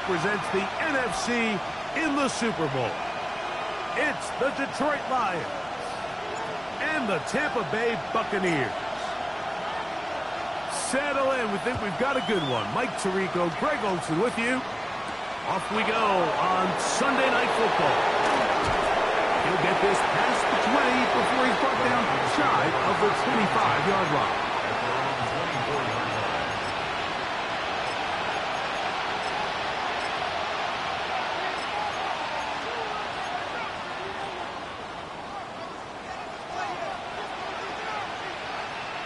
represents the NFC in the Super Bowl. It's the Detroit Lions and the Tampa Bay Buccaneers. Settle in. We think we've got a good one. Mike Tirico, Greg Olsen with you. Off we go on Sunday Night Football. He'll get this past the 20 before he's brought down shy of the 25-yard line.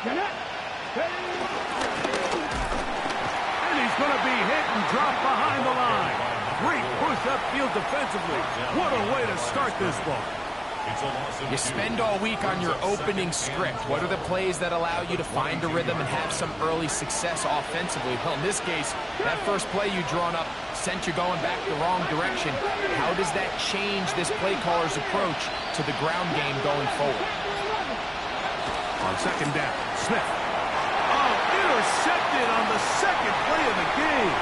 And he's going to be hit and dropped behind the line. Great push upfield defensively. What a way to start this ball. You spend all week on your opening script. What are the plays that allow you to find a rhythm and have some early success offensively? Well, in this case, that first play you drawn up sent you going back the wrong direction. How does that change this play caller's approach to the ground game going forward? On second down, Smith. Oh, intercepted on the second play of the game.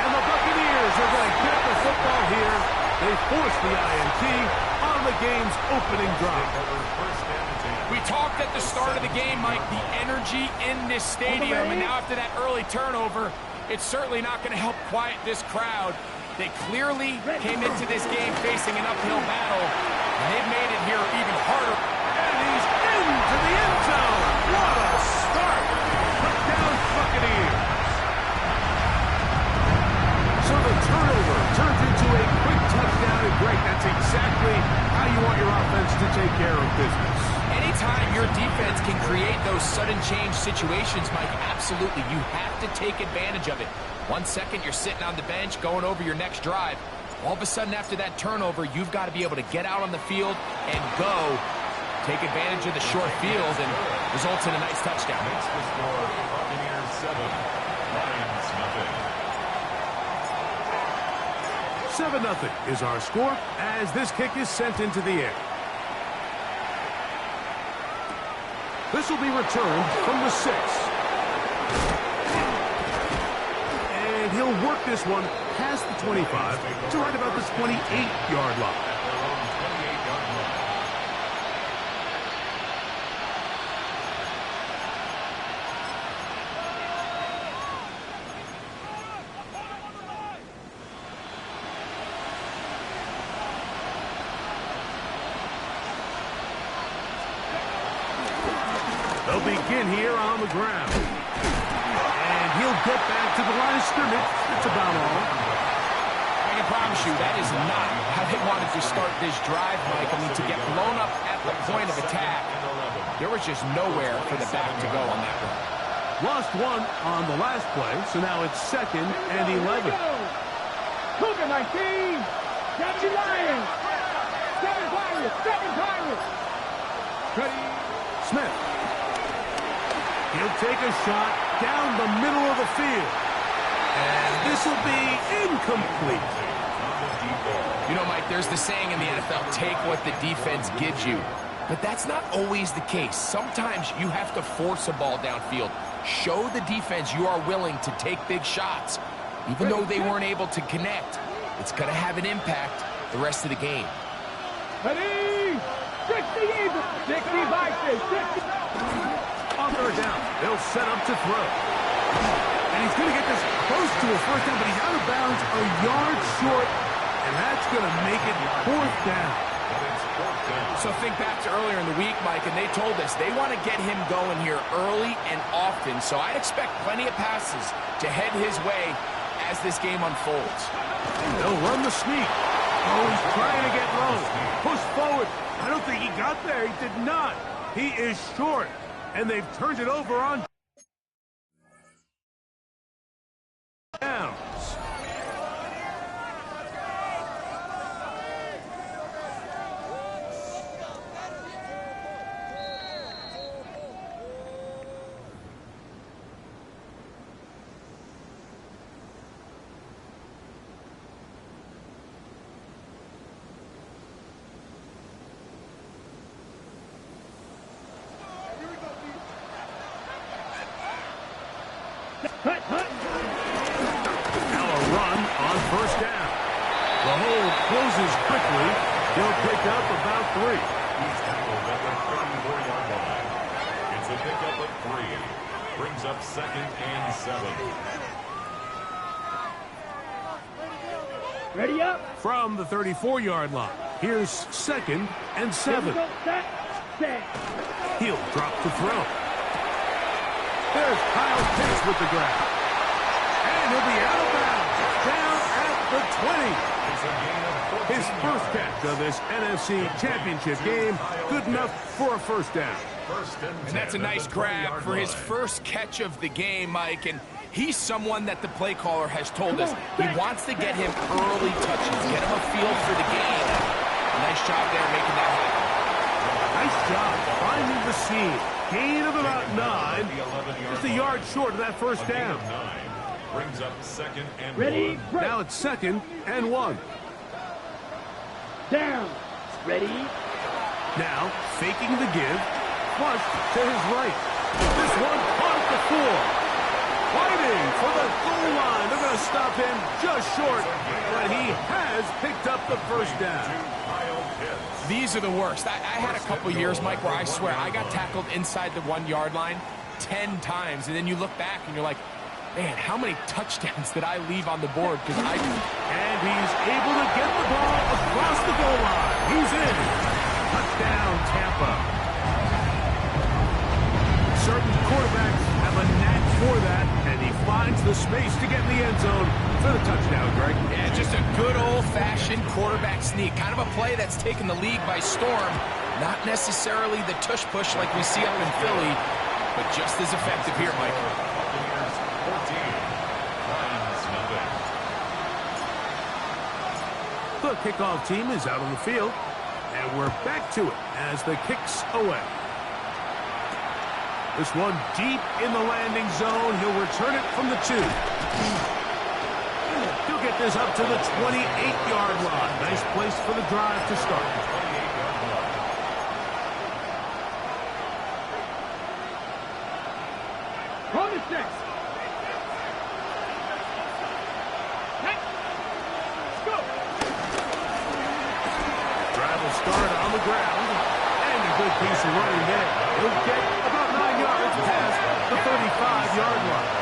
And the Buccaneers are going to get the football here. They force the INT on the game's opening drive. We talked at the start of the game, Mike, the energy in this stadium, and now after that early turnover, it's certainly not going to help quiet this crowd. They clearly came into this game facing an uphill battle, and they've made it here even harder. And he's into the end zone. What a start. Touchdown Buccaneers. So the turnover turns into a quick touchdown, and Greg, that's exactly how you want your offense to take care of business. Anytime your defense can create those sudden change situations, Mike, absolutely, you have to take advantage of it. 1 second, you're sitting on the bench, going over your next drive. All of a sudden, after that turnover, you've got to be able to get out on the field and go. Take advantage of the short field and results in a nice touchdown. Makes the score Buccaneers 7, Lions nothing. 7-0 is our score as this kick is sent into the air. This will be returned from the 6. And he'll work this one past the 25 to right about the 28-yard line. They'll begin here on the ground. And he'll get back to the line of scrimmage. That's about all. I can promise you that is not how they wanted to start this drive, Mike. I mean, to get blown up at the point of attack, there was just nowhere for the back to go on that one. Lost one on the last play, so now it's 2nd and 11. Cougar 19. Got you, Lions. 7 Pirates. Ready. Smith. He'll take a shot down the middle of the field. And this will be incomplete. You know, Mike, there's the saying in the NFL, take what the defense gives you. But that's not always the case. Sometimes you have to force a ball downfield. Show the defense you are willing to take big shots. Even though they weren't able to connect, it's going to have an impact the rest of the game. Ready. 60 Eagles. 60 Vikings. 60. On third down, they'll set up to throw. And he's going to get this close to a first down, but he's out of bounds a yard short, and that's going to make it 4th down. So think back to earlier in the week, Mike, and they told us they want to get him going here early and often. So I'd expect plenty of passes to head his way as this game unfolds. They'll run the sneak. Oh, he's trying to get low. Push forward. I don't think he got there. He did not. He is short. And they've turned it over on downs. first down. The hold closes quickly. He'll pick up about 3. He's tackled at the 34-yard line. It's a pickup of 3. Brings up 2nd and 7. Ready up. From the 34-yard line, here's 2nd and 7. Set. He'll drop to throw. There's Kyle Pitts with the grab. And he'll be out of bounds. Down at the 20. It's a gain of 14 His first yards. catch of this NFC Championship game. Good enough for a first down. And that's a nice grab for his first catch of the game, Mike. And he's someone that the play caller has told us he wants to get him early touches, get him a feel for the game. Nice job there making that happen. Nice job finding the seam. Gain of about 9. Just a yard short of that first down. Brings up 2nd and Ready. 1. Break. Now it's 2nd and 1. Down. Ready. Now faking the give. Flush to his right. This one caught at the 4. Fighting for the goal line. They're going to stop him just short. But he has picked up the first down. These are the worst. I had a couple years, Mike, where I swear I got tackled inside the 1-yard line 10 times. And then you look back and you're like, man, how many touchdowns did I leave on the board? Because I... And he's able to get the ball across the goal line. He's in. Touchdown, Tampa. Certain quarterbacks have a knack for that, and he finds the space to get in the end zone for the touchdown, Greg. Yeah, just a good old-fashioned quarterback sneak. Kind of a play that's taken the league by storm. Not necessarily the tush-push like we see up in Philly, but just as effective here, Mike. Buccaneers 14. Lions nothing. The kickoff team is out on the field, and we're back to it as the kick's away. This one deep in the landing zone. He'll return it from the 2. He'll get this up to the 28-yard line. Nice place for the drive to start. 28-yard line. On the 6. Go. Drive will start on the ground. And a good piece of running there. He'll get about 9 yards past the 35-yard line.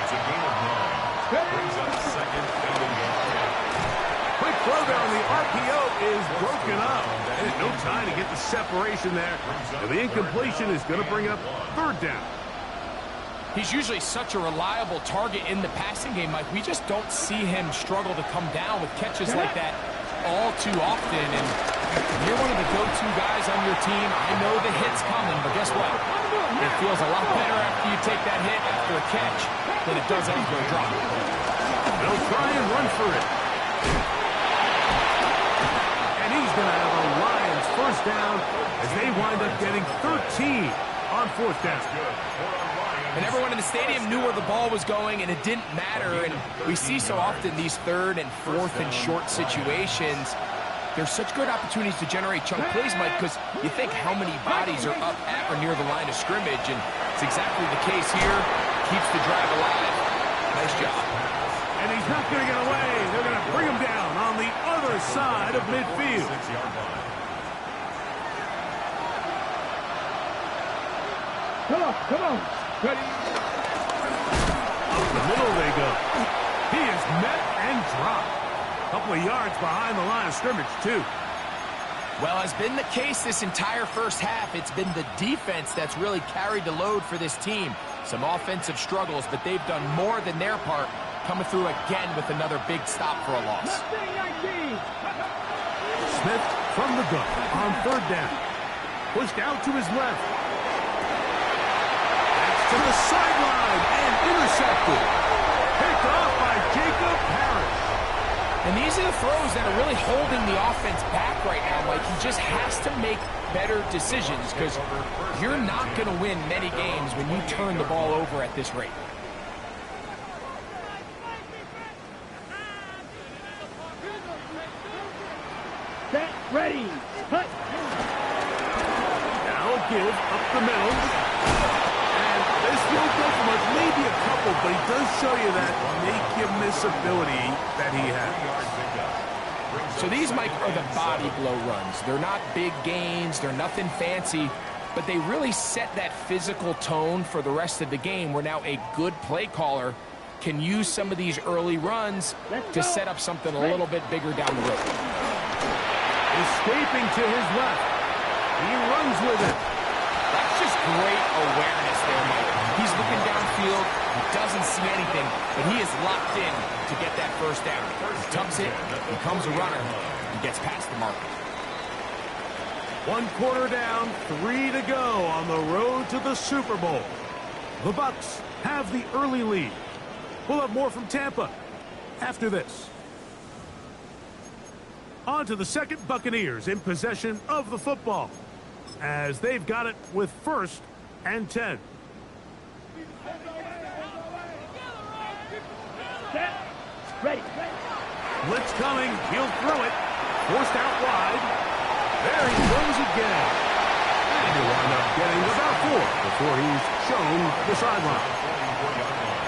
It's a gain of 9. Brings up 2nd and 1. Quick throw down. The RPO is broken up. And no time to get the separation there. And the incompletion is going to bring up 3rd down. He's usually such a reliable target in the passing game, Mike. We just don't see him struggle to come down with catches like that all too often. And you're one of the go-to guys on your team. I know the hit's coming, but guess what? It feels a lot better after you take that hit after a catch than it does after a drop. They'll try and run for it. And he's going to have a Lions first down as they wind up getting 13 on 4th down. And everyone in the stadium knew where the ball was going, and it didn't matter. And we see so often these 3rd and 4th and short situations. There's such good opportunities to generate chunk plays, Mike, because you think how many bodies are up at or near the line of scrimmage, and it's exactly the case here. Keeps the drive alive. Nice job. And he's not going to get away. They're going to bring him down on the other side of midfield. 6-yard line. Come on. Ready. Up the middle they go. He is met and dropped. A couple of yards behind the line of scrimmage, too. Well, as been the case this entire first half, it's been the defense that's really carried the load for this team. Some offensive struggles, but they've done more than their part, coming through again with another big stop for a loss. Smith from the gun on 3rd down. Pushed out to his left. That's to the sideline and intercepted. Picked off by Jacob Harris. And these are the throws that are really holding the offense back right now, Mike. He just has to make better decisions because you're not going to win many games when you turn the ball over at this rate. Set. Ready. Hut. Now a give up the middle. And this will go from much, maybe a couple, but he does show you that make-you-miss ability that he has. So these, Mike, are the body blow runs. They're not big gains. They're nothing fancy, but they really set that physical tone for the rest of the game where now a good play caller can use some of these early runs to set up something a little bit bigger down the road. Escaping to his left. He runs with it. That's just great awareness there, Mike. He's looking downfield. He doesn't see anything, but he is locked in to get that first down. He tucks it, becomes a runner, and gets past the marker. 1 quarter down, 3 to go on the road to the Super Bowl. The Bucs have the early lead. We'll have more from Tampa after this. On to the second, Buccaneers in possession of the football as they've got it with 1st and 10. Set. Ready. Blitz coming. He'll throw it. Forced out wide. There he goes again. And he'll wind up getting about 4 before he's shown the sideline.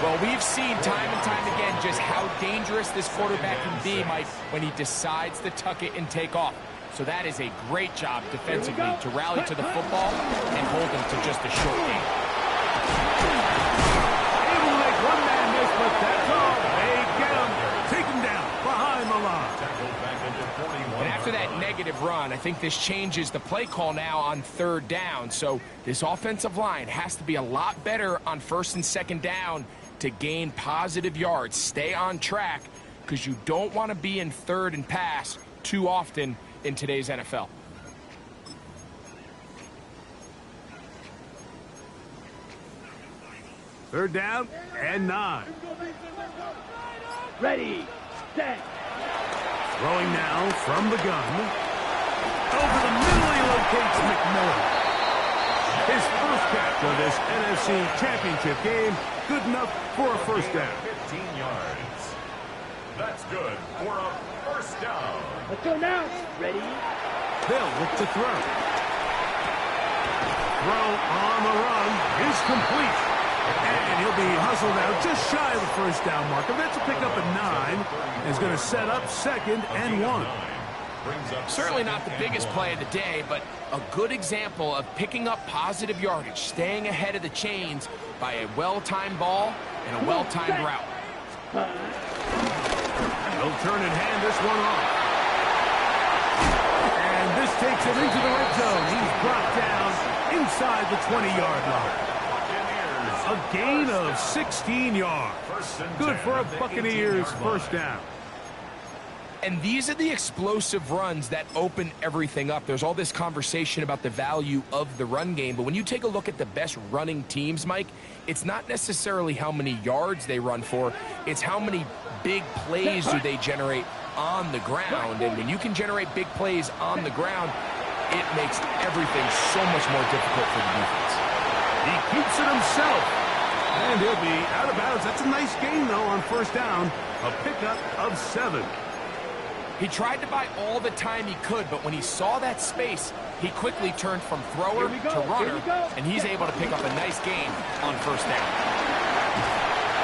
Well, we've seen time and time again just how dangerous this quarterback can be, Mike, when he decides to tuck it and take off. So that is a great job defensively to rally to the football and hold him to just a short game. Able to make one man miss, but that's all. They get him. Take him down behind the line. And after that negative run, I think this changes the play call now on 3rd down. So this offensive line has to be a lot better on 1st and 2nd down to gain positive yards. Stay on track because you don't want to be in 3rd and pass too often in today's NFL. Third down and 9. Ready. Set. Throwing now from the gun. Over the middle, he locates McMillan. His first catch of this NFC Championship game, good enough for a first down. 15 yards. That's good for a first down. Let's go now. Ready. They'll look to throw. Throw on the run is complete. And he'll be hustled out just shy of the first down marker. That's a pickup at 9. Is going to set up 2nd and 1. Certainly not the biggest play of the day, but a good example of picking up positive yardage, staying ahead of the chains by a well-timed ball and a well-timed route. They'll turn and hand this one off. And this takes him into the red zone. He's brought down inside the 20-yard line. A gain of 16 yards. Good for a Buccaneers first down. And these are the explosive runs that open everything up. There's all this conversation about the value of the run game, but when you take a look at the best running teams, Mike, it's not necessarily how many yards they run for, it's how many big plays do they generate on the ground. And when you can generate big plays on the ground, it makes everything so much more difficult for the defense. He keeps it himself, and he'll be out of bounds. That's a nice gain, though, on first down. A pickup of 7. He tried to buy all the time he could, but when he saw that space, he quickly turned from thrower to runner, and he's able to pick up a nice gain on first down.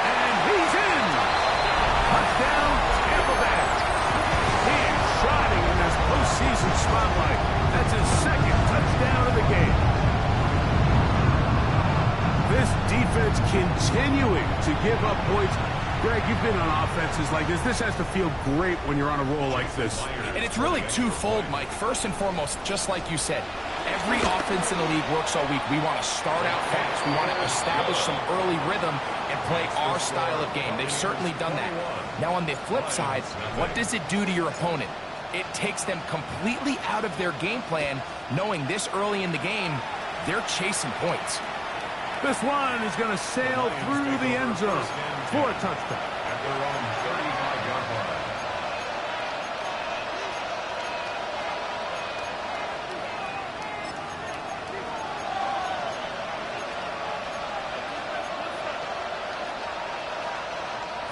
And he's in! Touchdown, Tampa Bay. He is shining in this postseason spotlight. That's his 2nd touchdown of the game. This defense continuing to give up points. Greg, you've been on offenses like this. This has to feel great when you're on a roll like this. And it's really twofold, Mike. First and foremost, just like you said, every offense in the league works all week. We want to start out fast. We want to establish some early rhythm and play our style of game. They've certainly done that. Now, on the flip side, what does it do to your opponent? It takes them completely out of their game plan, knowing this early in the game, they're chasing points. This one is going to sail through the end zone for a touchdown. At their own 35-yard line.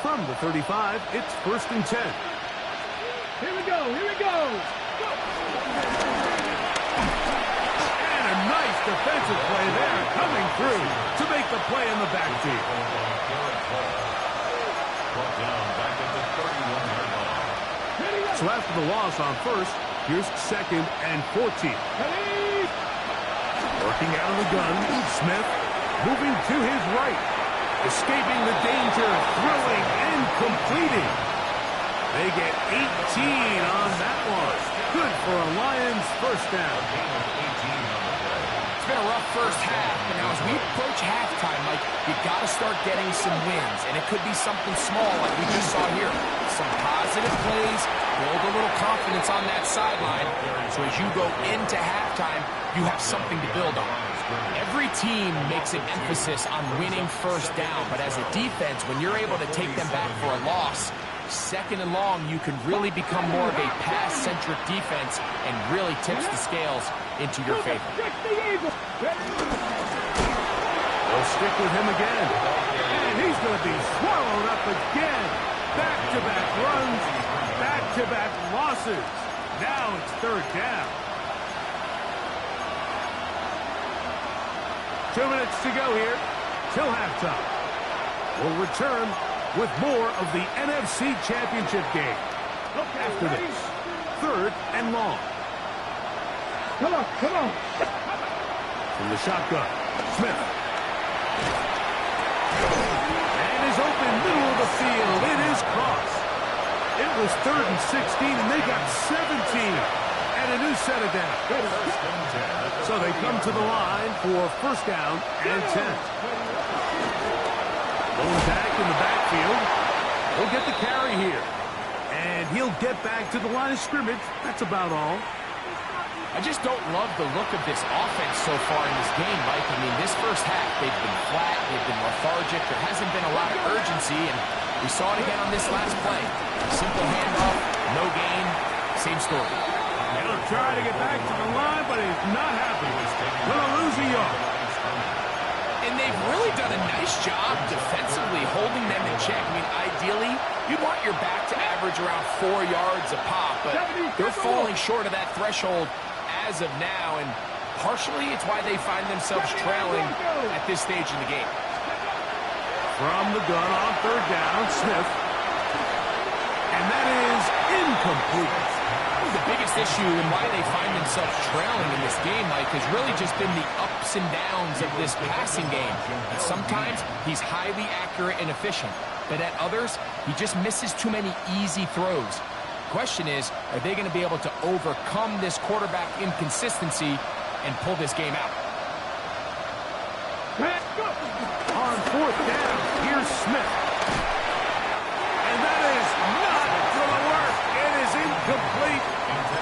From the 35, it's 1st and 10. Here we go. Here we go. And nice defensive play there, coming through to make the play in the backfield. Brought down back at the 31-yard line. So after the loss on first, here's 2nd and 14. Working out of the gun, Smith moving to his right. Escaping the danger, throwing and completing. They get 18 on that one. Good for a Lions first down. It's been a rough first half, but now as we approach halftime, Mike, you got to start getting some wins, and it could be something small like we just saw here. Some positive plays, build a little confidence on that sideline, so as you go into halftime, you have something to build on. Every team makes an emphasis on winning first down, but as a defense, when you're able to take them back for a loss, 2nd and long, you can really become more of a pass-centric defense and really tips the scales into your favor. They'll stick with him again. And he's going to be swallowed up again. Back-to-back runs, back-to-back losses. Now it's 3rd down. 2 minutes to go here till halftime. We'll return with more of the NFC Championship game. After this, 3rd and long. Come on, come on. From the shotgun, Smith. And is open middle of the field. It is crossed. It was 3rd and 16, and they got 17. And a new set of down. So they come to the line for first down and 10. Lone back in the backfield. He'll get the carry here. And he'll get back to the line of scrimmage. That's about all. I just don't love the look of this offense so far in this game, Mike. I mean, this first half, they've been flat, they've been lethargic. There hasn't been a lot of urgency, and we saw it again on this last play. Simple handoff, no gain, same story. He'll try to get back to the line, but he's not happy. Gonna lose a yard. And they've really done a nice job defensively holding them in check. I mean, ideally, you'd want your back to average around 4 yards a pop, but they're falling short of that threshold as of now, and partially it's why they find themselves trailing at this stage in the game. From the gun on 3rd down, Smith. And that is incomplete. The biggest issue and why they find themselves trailing in this game, Mike, has really just been the ups and downs of this passing game. And sometimes he's highly accurate and efficient, but at others, he just misses too many easy throws. Question is, are they going to be able to overcome this quarterback inconsistency and pull this game out? On 4th down, here's Smith. And that is not going to work. It is incomplete.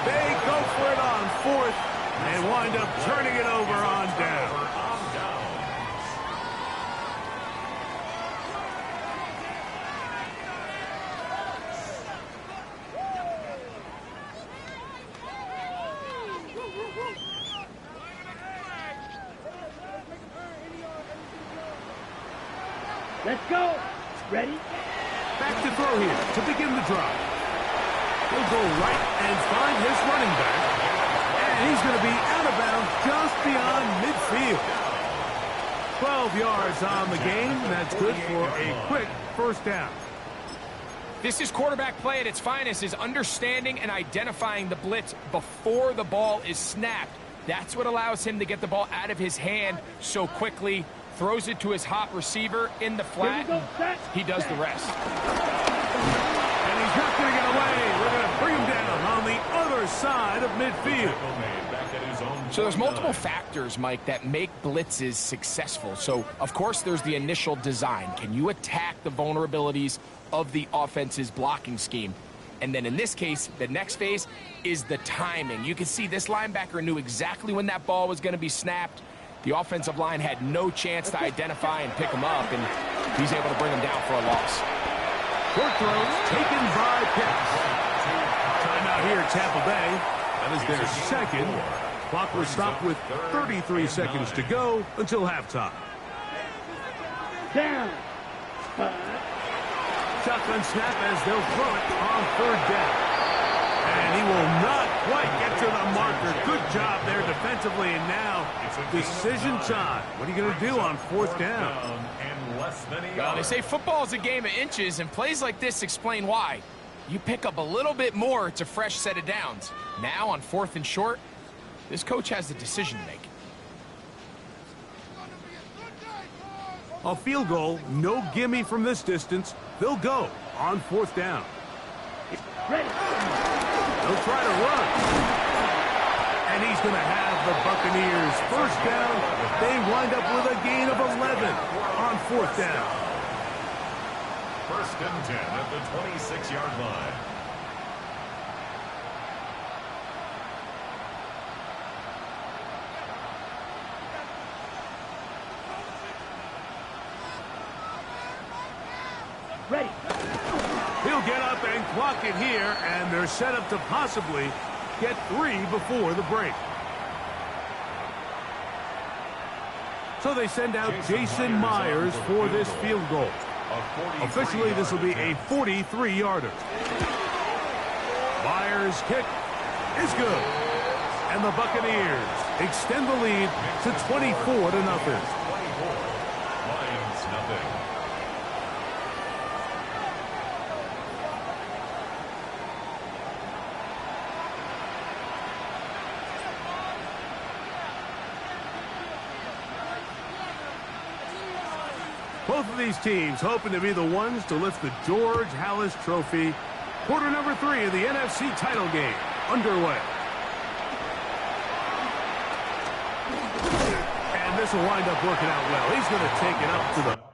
They go for it on 4th and wind up turning it over on down. Let's go. Ready? Back to throw here to begin the drive. He'll go right and find his running back. And he's going to be out of bounds just beyond midfield. 12 yards on the game. That's good for a quick first down. This is quarterback play at its finest, is understanding and identifying the blitz before the ball is snapped. That's what allows him to get the ball out of his hand so quickly, throws it to his hot receiver in the flat. He does the rest. And he's not going to get away. We're going to bring him down on the other side of midfield. So there's multiple factors, Mike, that make blitzes successful. So, of course, there's the initial design. Can you attack the vulnerabilities of the offense's blocking scheme? And then in this case, the next phase is the timing. You can see this linebacker knew exactly when that ball was going to be snapped. The offensive line had no chance to identify and pick him up, and he's able to bring him down for a loss. Short throws taken by Pitts. Timeout here at Tampa Bay. That is their second. Clock was stopped with 33 seconds to go until halftime. Down. Shotgun snap as they'll throw it on 3rd down. And he will not quite get to the marker. Good job there defensively. And now, decision time. What are you going to do on fourth down? And less than a Well, yard. they say football is a game of inches, and plays like this explain why. You pick up a little bit more, it's a fresh set of downs. Now, on fourth and short, this coach has the decision to make. A field goal, no gimme from this distance. They'll go on fourth down. Ready. They'll try to run. And he's going to have the Buccaneers first down. They wind up with a gain of 11 on fourth down. First and 10 at the 26-yard line. Ready. He'll get up and clock it here, and they're set up to possibly get 3 before the break. So they send out Jason Myers for this field goal. Officially, this will be a 43-yarder. Myers' kick is good. And the Buccaneers extend the lead to 24-0. 24. Lions nothing. Both of these teams hoping to be the ones to lift the George Halas Trophy. Quarter number 3 of the NFC title game underway. And this will wind up working out well. He's going to take it up to the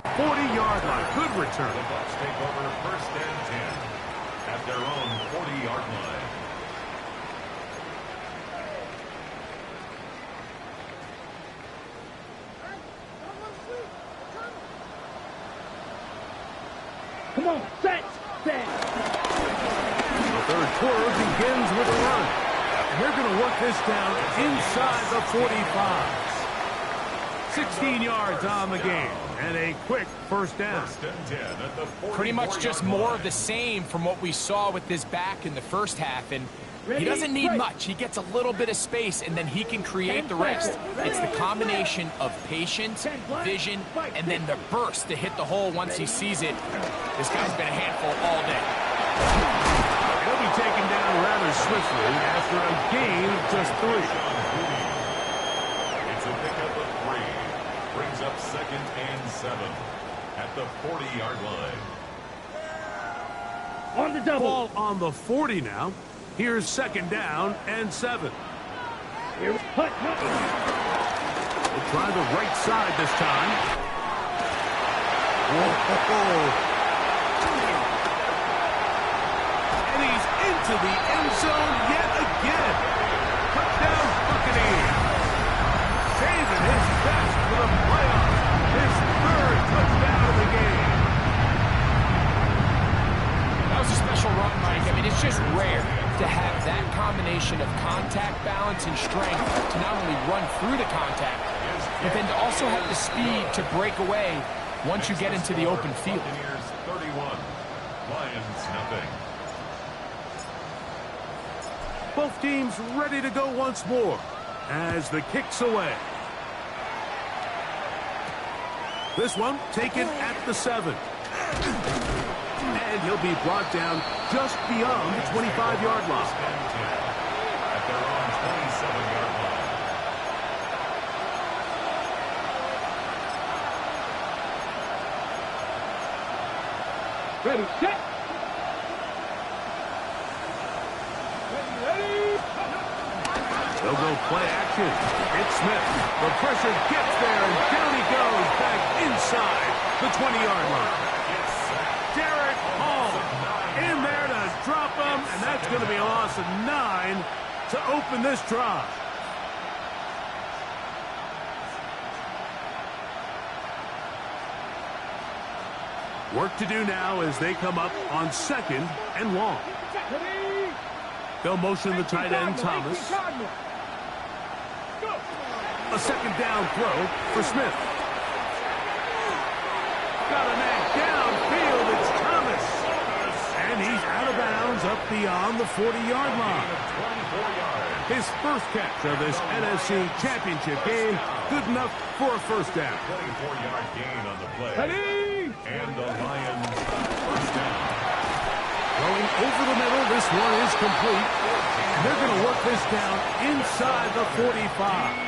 40-yard line. Good return. The Bucs take over first and 10 at their own 40-yard line. Come on, set. The third quarter begins with a run. And they're going to work this down inside the 45. 16 yards on the game. And a quick first down. First and 10 at the 44-yard Pretty much just more of the same from what we saw with this back in the first half. And he doesn't need much. He gets a little bit of space, and then he can create the rest. It's the combination of patience, vision, and then the burst to hit the hole once he sees it. This guy's been a handful all day. He'll be taken down rather swiftly after a gain of just 3. It's a pickup of 3. Brings up second and 7 at the 40-yard line. On the double. Ball on the 40 now. Here's second down and 7. Here, hut. We'll try the right side this time. Whoa. And he's into the end zone yet again. Touchdown Buccaneers. Saving his best for the playoffs. His 3rd touchdown of the game. That was a special run, Mike. I mean, it's just rare to have that combination of contact, balance, and strength to not only run through the contact, but then to also have the speed to break away once you get into the open field. Buccaneers 31, Lions nothing. Both teams ready to go once more as the kick's away. This one taken at the 7. And he'll be brought down just beyond the 25-yard line. At their own 27-yard line. Ready, set. Ready. They'll go play action. It's Smith. The pressure gets there, and down he goes back inside the 20-yard line. Derek Hall in there to drop him, and that's going to be a loss of 9 to open this drive. Work to do now as they come up on second and long. They'll motion the tight end, Thomas. A second down throw for Smith. Got a man downfield. It's Thomas. And he's out of bounds up beyond the 40-yard line. His first catch of this NFC Championship game. Good enough for a first down. 24-yard gain on the play. Ready. And the Lions first down. Going over the middle, this one is complete. They're going to work this down inside the 45.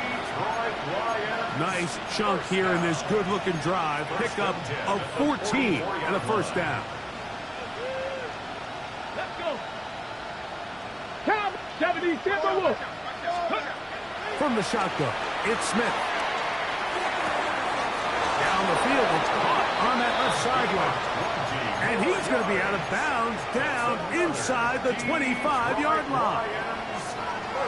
Nice chunk here in this good-looking drive. Pickup of 14 and a first down. Let's go. Count 70, Timberwolves. From the shotgun, it's Smith. Down the field, it's caught on that left sideline. And he's going to be out of bounds down inside the 25-yard line.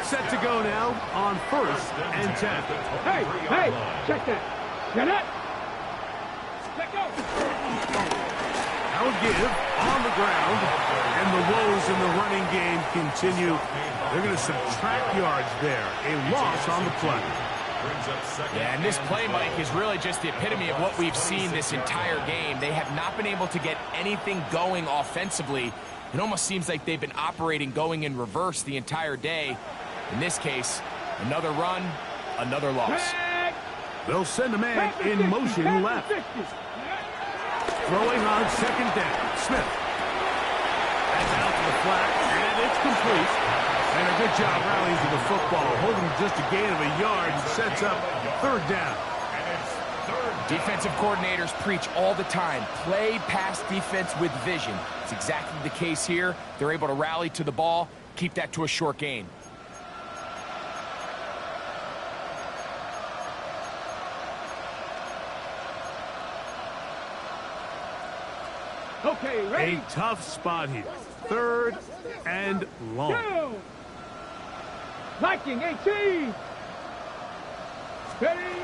Set to go now on first and 10. Hey, check that. Get it. Let go. Now a give on the ground, and the woes in the running game continue. They're going to subtract yards there. A loss on the play. Yeah, and this play, Mike, is really just the epitome of what we've seen this entire game. They have not been able to get anything going offensively. It almost seems like they've been operating going in reverse the entire day. In this case, another run, another loss. They'll send a man in motion left. Throwing on second down, Smith. That's out to the flat, and it's complete. And a good job rallying to the football, holding just a gain of a yard and sets up third down. Defensive coordinators preach all the time, play pass defense with vision. It's exactly the case here. They're able to rally to the ball, keep that to a short gain. Okay, ready? A tough spot here. 3rd and long. Go! Viking 18! Ready?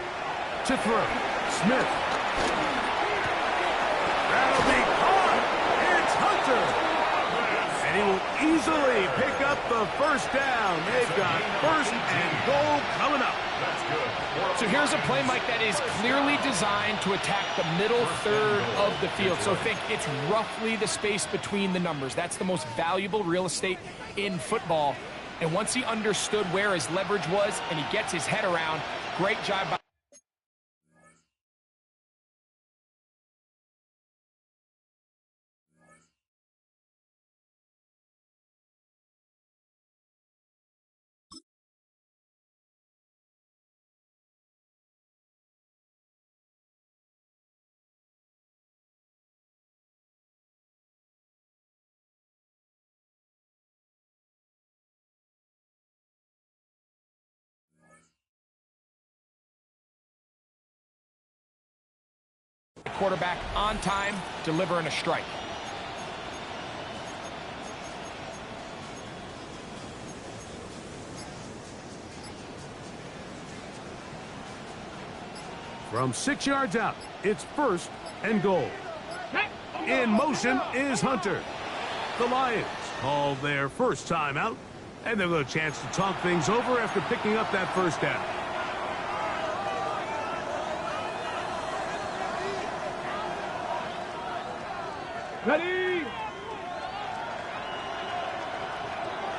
To throw. Smith. That'll be caught. It's Hunter. And he will easily pick up the first down. They've got 1st and goal coming up. That's good. So here's a play, Mike, that is clearly designed to attack the middle third of the field. So think it's roughly the space between the numbers. That's the most valuable real estate in football. And once he understood where his leverage was and he gets his head around, great job by quarterback on time, delivering a strike. From 6 yards out, it's 1st and goal. In motion is Hunter. The Lions call their first timeout, and they'll get a chance to talk things over after picking up that first down. Ready?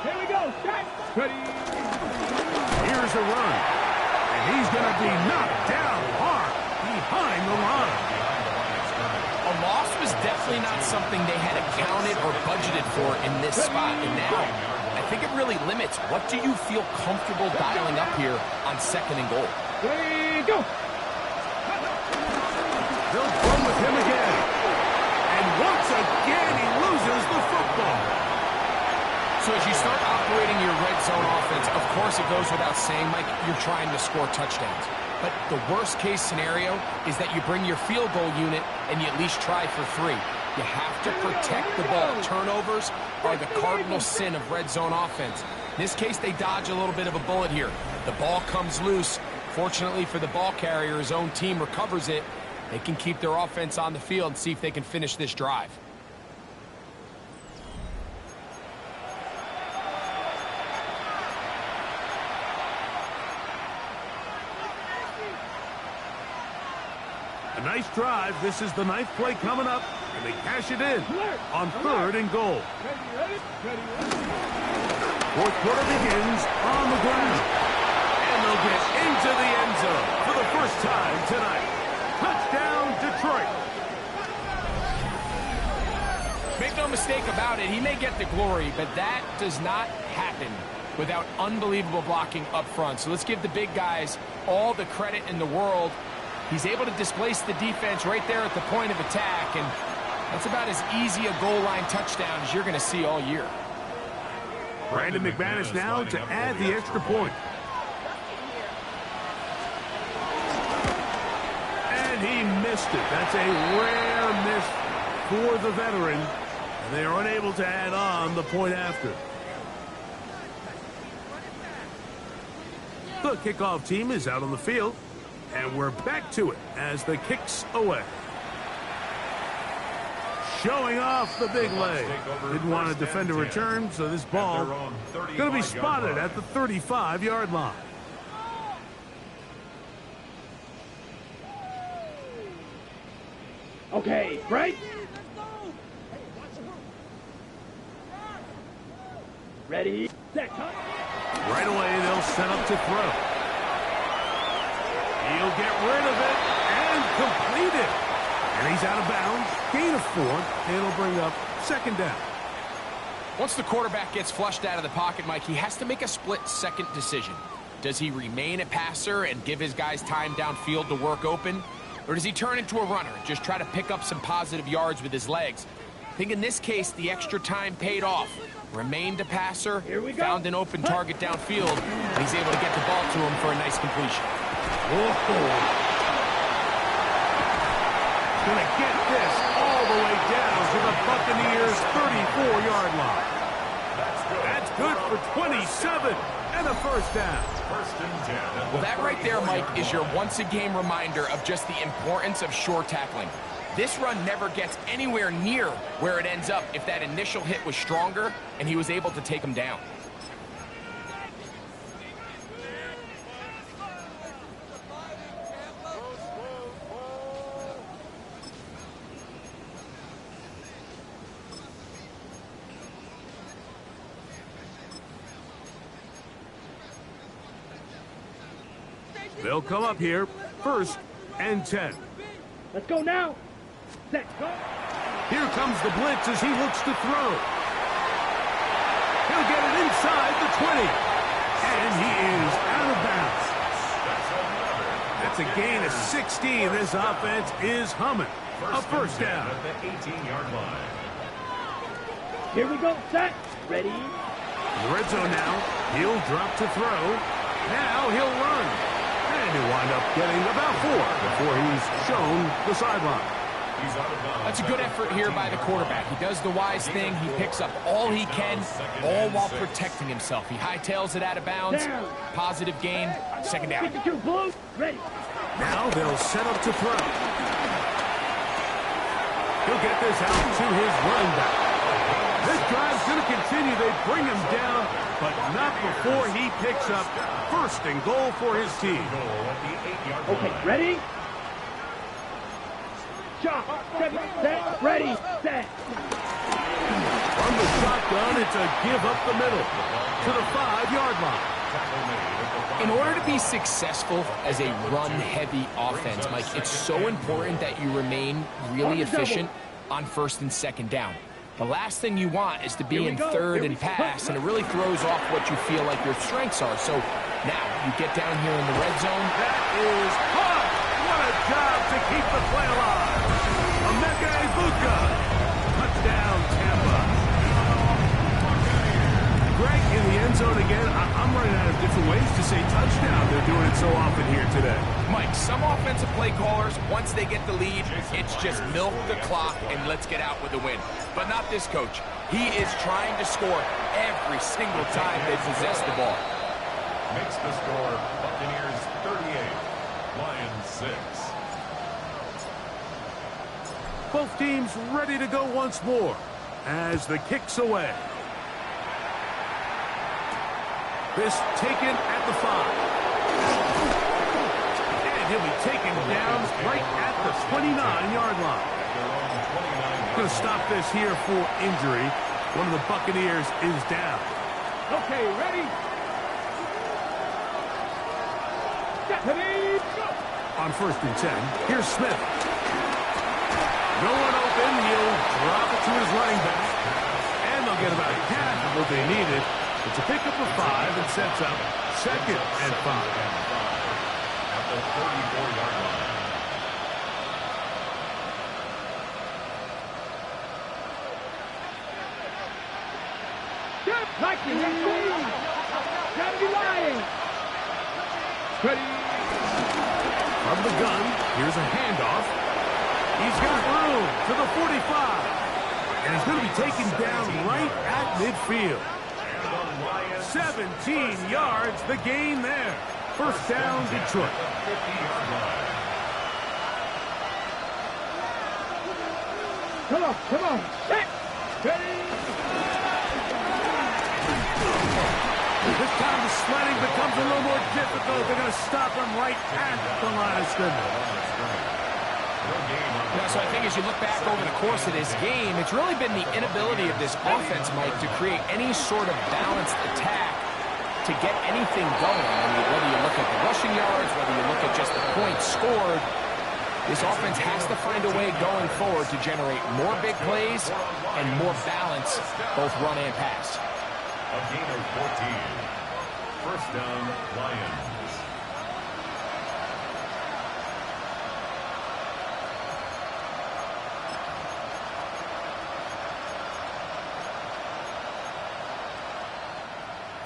Here we go, set! Ready? Here's a run, and he's going to be knocked down hard behind the line. A loss was definitely not something they had accounted or budgeted for in this spot. And now, I think it really limits what do you feel comfortable dialing up here on 2nd and goal. Ready, go! They'll throw with him again. And once again, he loses the football. So as you start operating your red zone offense, of course it goes without saying, Mike, you're trying to score touchdowns. But the worst case scenario is that you bring your field goal unit and you at least try for 3. You have to protect the ball. Turnovers are the cardinal sin of red zone offense. In this case, they dodge a little bit of a bullet here. The ball comes loose. Fortunately for the ball carrier, his own team recovers it. They can keep their offense on the field and see if they can finish this drive. A nice drive. This is the 9th play coming up, and they cash it in on 3rd and goal. Ready? 4th quarter begins on the ground, and they'll get into the end zone for the first time tonight. Touchdown, Detroit. Make no mistake about it, he may get the glory, but that does not happen without unbelievable blocking up front. So let's give the big guys all the credit in the world. He's able to displace the defense right there at the point of attack, and that's about as easy a goal line touchdown as you're going to see all year. Brandon McManus now to add the extra point. And he missed it. That's a rare miss for the veteran. And they are unable to add on the point after. The kickoff team is out on the field. And we're back to it as the kick's away. Showing off the big leg. Didn't want to defend a return, so this ball going to be spotted at the 35-yard line. Okay, right? Ready, set, cut. Right away, they'll set up to throw. He'll get rid of it and complete it. And he's out of bounds. Gain of 4. And it'll bring up 2nd down. Once the quarterback gets flushed out of the pocket, Mike, he has to make a split-second decision. Does he remain a passer and give his guys time downfield to work open? Or does he turn into a runner, just try to pick up some positive yards with his legs? I think in this case, the extra time paid off. Remained a passer, found an open target downfield, and he's able to get the ball to him for a nice completion. Gonna get this all the way down to the Buccaneers' 34-yard line. That's good for 27 and a first down. Well, that right there, Mike, is your once-a-game reminder of just the importance of short tackling. This run never gets anywhere near where it ends up if that initial hit was stronger and he was able to take him down. They'll come up here, 1st and 10. Let's go now. Set, go. Here comes the blitz as he looks to throw. He'll get it inside the 20. And he is out of bounds. That's a gain of 16. This offense is humming. A first down. At the 18-yard line. Here we go. Set. Ready. Red zone now. He'll drop to throw. Now he'll run. And he'll wind up getting about 4 before he's shown the sideline. That's a good effort here by the quarterback. He does the wise thing. He picks up all he can, all while protecting himself. He hightails it out of bounds. Positive gain. Second down. 52 blue. Ready. Now they'll set up to throw. He'll get this out to his running back. This drive's going to continue. They bring him down, but not before he picks up 1st and goal for his team. Okay, ready? Shot. Set. Ready. Set. From the shotgun, it's a give up the middle to the 5-yard line. In order to be successful as a run-heavy offense, Mike, it's so important that you remain really efficient on 1st and 2nd down. The last thing you want is to be in 3rd and pass, and it really throws off what you feel like your strengths are. So now you get down here in the red zone. That is hot. What a job to keep the play alive. Emeka Egbuka. Touchdown, Tampa. Greg in the end zone again. I'm running out of different ways to say touchdown. They're doing it so often here today. Mike, some offensive play callers, once they get the lead, it's just milk the clock and let's get out with a win. But not this coach. He is trying to score every single time they possess the ball. Makes the score Buccaneers 38, Lions 6. Both teams ready to go once more as the kick's away. This taken at the 5. And he'll be taken down right at the 29-yard line. Going to stop this here for injury. One of the Buccaneers is down. Okay, ready? Ready. On 1st and 10, here's Smith. No one open. He'll drop it to his running back. And they'll get about half of what they needed. It's a pickup of 5 and sets up 2nd and 5. At the 34-yard line. Like it. Gotta be lying. Ready. From the gun, here's a handoff. He's got room to the 45. And he's going to be taken down right at midfield. 17 yards, the gain there. First down, Detroit. Come on. Set. Ready. This time the sledding becomes a little more difficult. They're going to stop him right at the line of scrimmage. Yeah, so I think as you look back over the course of this game, it's really been the inability of this offense, Mike, to create any sort of balanced attack to get anything going. I mean, whether you look at the rushing yards, whether you look at just the points scored, this offense has to find a way going forward to generate more big plays and more balance, both run and pass. A gain of 14. First down, Lions.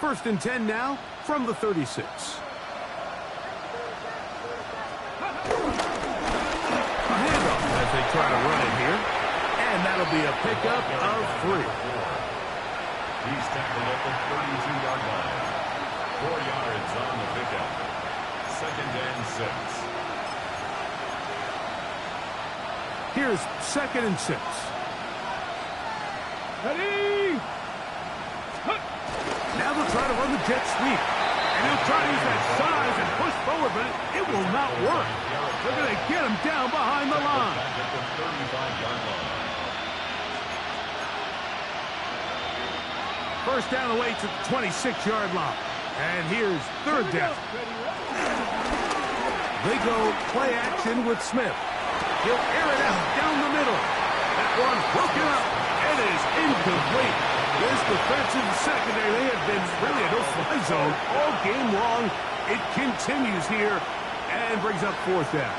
First and 10 now from the 36. A handoff as they try to run it here. And that'll be a pickup of 3. He's tackled at the 32-yard line. 4 yards on the pickup. 2nd and 6. Here's 2nd and 6. Ready? Now they'll try to run the jet sweep. And he'll try to use that size and push forward, but it will not work. They're going to get him down behind the line. At the 35-yard line. First down away to the 26-yard line. And here's 3rd down. They go play action with Smith. He'll air it out down the middle. That one's broken up. It is incomplete. This defensive secondary, they have been really a no-fly zone all game long. It continues here and brings up 4th down.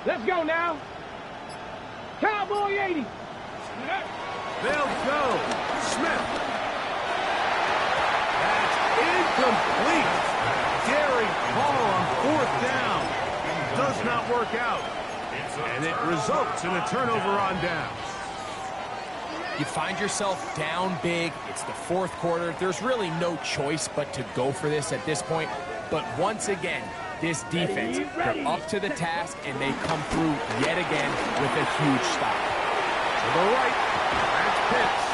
Let's go now. Cowboy 80. They'll go. Smith. That's incomplete. Daring call on 4th down. Does not work out. And it results in a turnover on downs. You find yourself down big. It's the 4th quarter. There's really no choice but to go for this at this point. But once again, this defense, they're up to the task, and they come through yet again with a huge stop. To the right, that's Pitts.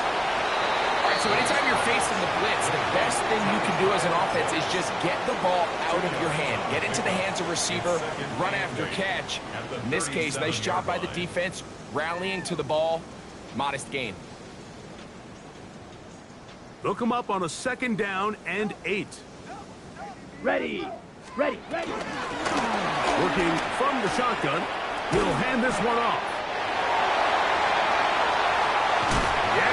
All right, so anytime you're facing the blitz, the best thing you can do as an offense is just get the ball out of your hand. Get into the hands of receiver, run after catch. In this case, nice job by the defense, rallying to the ball. Modest gain. Look him up on a 2nd down and 8. Ready. Ready. Ready. Working from the shotgun, he'll hand this one off. Yeah,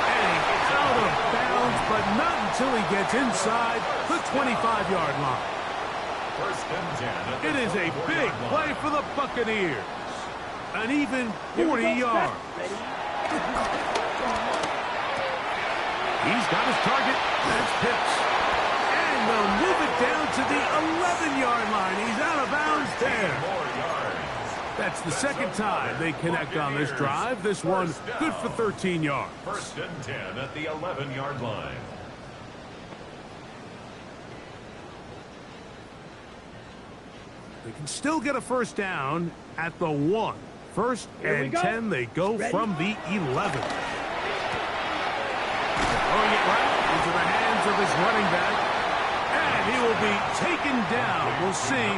and he gets out of bounds, but not until he gets inside the 25-yard line. 1st and 10. It is a big play for the Buccaneers. An even 40 yards. He's got his target. That's Pitts. And they'll move it down to the 11-yard line. He's out of bounds there. That's the 2nd time they connect on this drive. This one good for 13 yards. 1st and 10 at the 11-yard line. They can still get a 1st down at the 1. 1st and 10, they go from the 11. Throwing it right into the hands of his running back. And he will be taken down. We'll see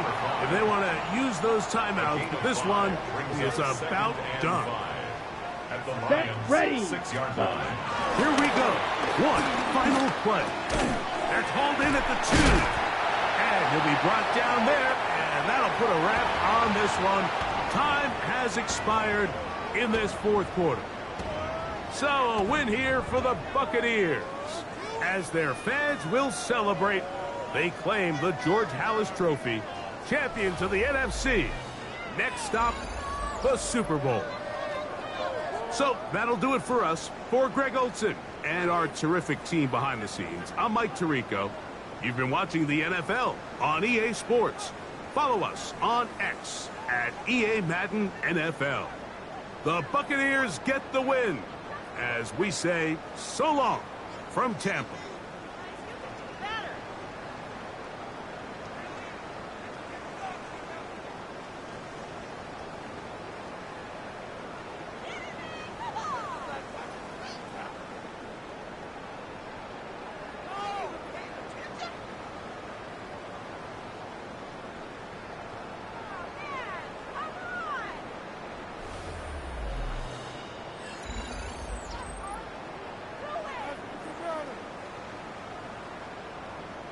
if they want to use those timeouts. But this one is about done. Ready. 6-yard line. Here we go. One final play. They're hauled in at the 2. And he'll be brought down there. And that'll put a wrap on this one. Time has expired in this 4th quarter. So a win here for the Buccaneers. As their fans will celebrate, they claim the George Halas Trophy, champions of the NFC. Next stop, the Super Bowl. So that'll do it for us. For Greg Olson and our terrific team behind the scenes, I'm Mike Tirico. You've been watching the NFL on EA Sports. Follow us on X at EA Madden NFL. The Buccaneers get the win. As we say, so long from Tampa.